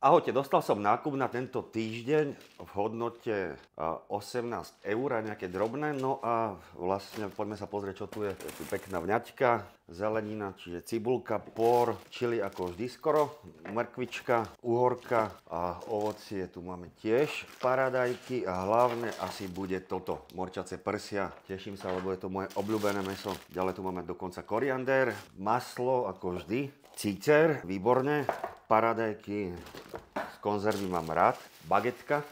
Ahojte, dostal som nákup na tento týždeň v hodnote 18 eur a nejaké drobné. No a vlastne poďme sa pozrieť, čo tu je. Je tu pekná vňaťka, zelenina, čiže cibulka, por, čili ako vždy skoro, mrkvička, uhorka a ovocie tu máme tiež, paradajky a hlavne asi bude toto, morčace prsia. Teším sa, lebo je to moje obľúbené mäso. Ďalej tu máme dokonca koriander, maslo ako vždy, cícer, výborne, paradajky z konzervy mám rád, bagetka,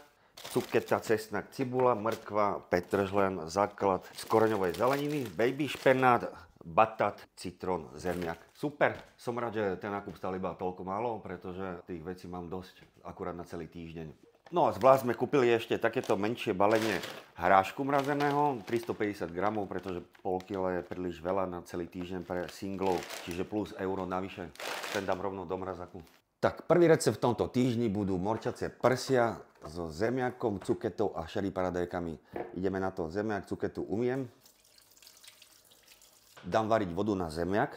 cuketa, cesnak, cibula, mrkva, petržlen, základ z koreňovej zeleniny, baby špenát, batát, citrón, zemiak. Super, som rád, že ten nákup stal iba toľko málo, pretože tých vecí mám dosť akurát na celý týždeň. No a zvlášť sme kúpili ešte takéto menšie balenie hrášku mrazeného, 350 gramov, pretože pol kila je príliš veľa na celý týždeň pre singlov, čiže plus euro navyše. Ten dám rovno do mrazaku. Tak, prvý recept v tomto týždni budú morčacie prsia so zemiakom, cuketou a sherry paradajkami. Ideme na to, zemiak, cuketu umiem. Dám variť vodu na zemiak.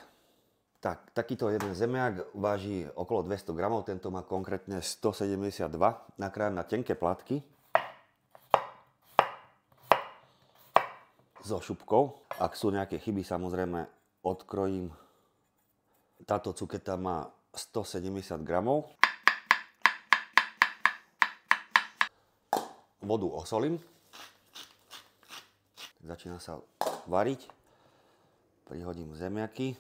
Tak, takýto jeden zemiak váži okolo 200 gramov, tento má konkrétne 172. Nakrájam na tenké plátky. So šupkou. Ak sú nejaké chyby, samozrejme odkrojím. Táto cuketa má 170 gramov. Vodu osolím. Začína sa variť. Prihodím zemiaky.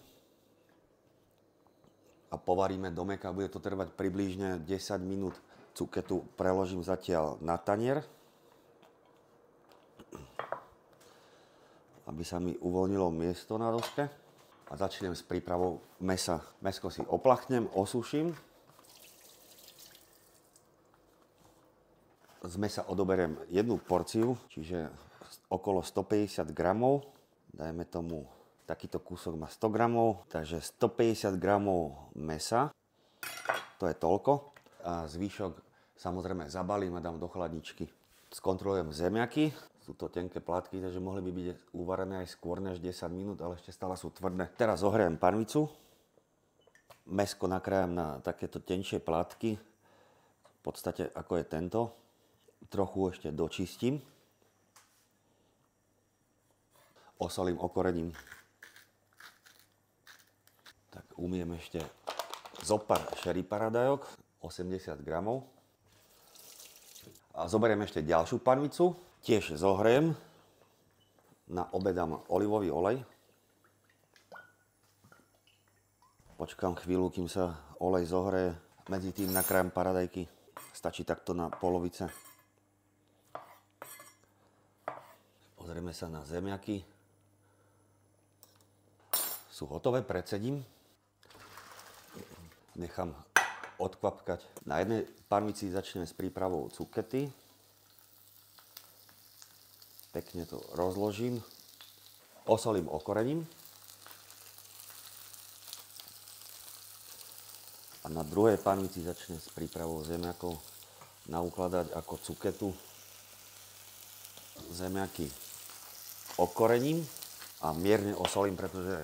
A povaríme do mäka. Bude to trvať približne 10 minút. Cuketu preložím zatiaľ na tanier. Aby sa mi uvoľnilo miesto na doske. A začnem s prípravou mäsa. Mäsko si oplachnem, osuším. Z mäsa odoberiem jednu porciu, čiže okolo 150 gramov. Dajme tomu, takýto kúsok má 100 gramov, takže 150 gramov mäsa. To je toľko. A zvyšok samozrejme zabalím a dám do chladničky. Skontrolujem zemiaky. Sú to tenké plátky, takže mohli by byť uvarené aj skôr než 10 minút, ale ešte stále sú tvrdé. Teraz zohriem panvicu. Mäsko nakrájam na takéto tenšie plátky. V podstate ako je tento. Trochu ešte dočistím. Osolím, okorením. Tak umiem ešte zopár sherry paradajok, 80 gramov. A zoberiem ešte ďalšiu panvicu. Tiež zohriem, na obe dám olivový olej. Počkám chvíľu, kým sa olej zohreje. Medzi tým nakrájam paradajky. Stačí takto na polovice. Pozrieme sa na zemiaky. Sú hotové, predsedím. Nechám odkvapkať. Na jednej panvici začnem s prípravou cukety. Pekne to rozložím, osolím, okorením a na druhej panvici začnem s prípravou zemiakov naukladať ako cuketu. Zemiaky okorením a mierne osolím, pretože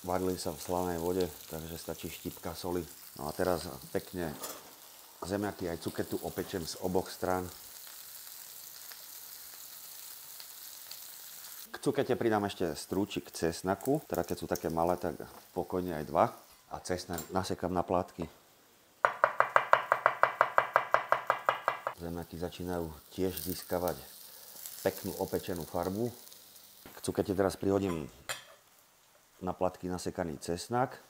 varili sa v slanej vode, takže stačí štipka soli. No a teraz pekne zemiaky aj cuketu opečem z oboch strán. K cukete pridám ešte strúčik cesnaku, teda keď sú také malé, tak pokojne aj dva. A cesnak nasekám na plátky. Zemiaky začínajú tiež získavať peknú opečenú farbu. K cukete teraz prihodím na plátky nasekaný cesnak.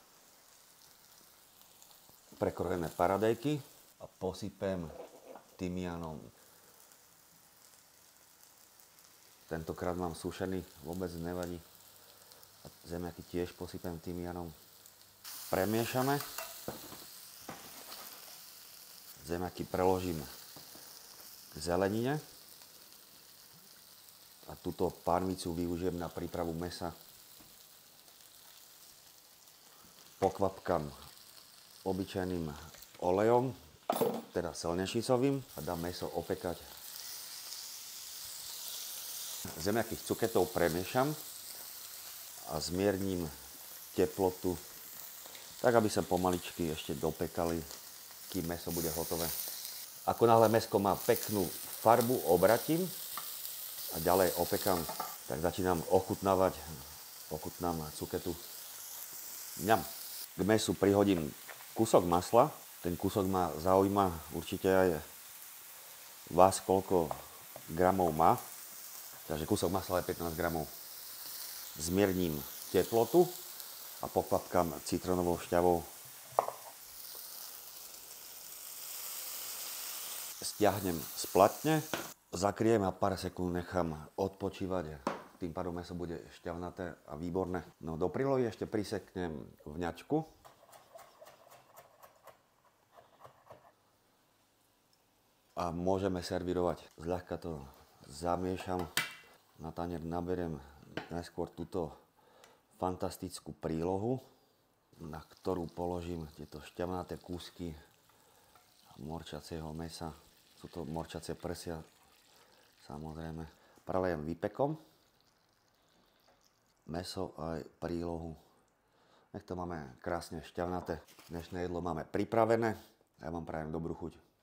Prekrojené paradajky a posypem tymianom. Tentokrát mám sušený, vôbec nevadí. A zemiaky tiež posypem tymianom. Premiešame. Zemiaky preložím k zelenine. A túto pánvicu využijem na prípravu mäsa. Pokvapkam obyčajným olejom, teda slnečnicovým, a dám mäso opekať. Zemiaky s cuketou premiešam a zmierním teplotu, tak aby sa pomaličky ešte dopekali, kým mäso bude hotové. Ako náhle mäsko má peknú farbu, obratím a ďalej opekám, tak začínam ochutnávať. Ochutnám cuketu. Mňam. K mäsu prihodím kúsok masla. Ten kúsok ma zaujíma určite aj vás, koľko gramov má. Takže kúsok masla je 15 gramov. Zmierním teplotu a pokvapkám citronovou šťavou. Stiahnem splatne, zakriem a pár sekúnd nechám odpočívať. Tým pádom mäso bude šťavnaté a výborné. No do prílohy ešte priseknem vňačku. A môžeme servírovať. Zľahka to zamiešam. Na tanier naberiem najskôr túto fantastickú prílohu, na ktorú položím tieto šťavnaté kúsky morčacieho mäsa. Sú to morčacie prsia, samozrejme. Prelejem výpekom mäso aj prílohu. Nech to máme krásne šťavnaté. Dnešné jedlo máme pripravené. Ja vám prajem dobrú chuť.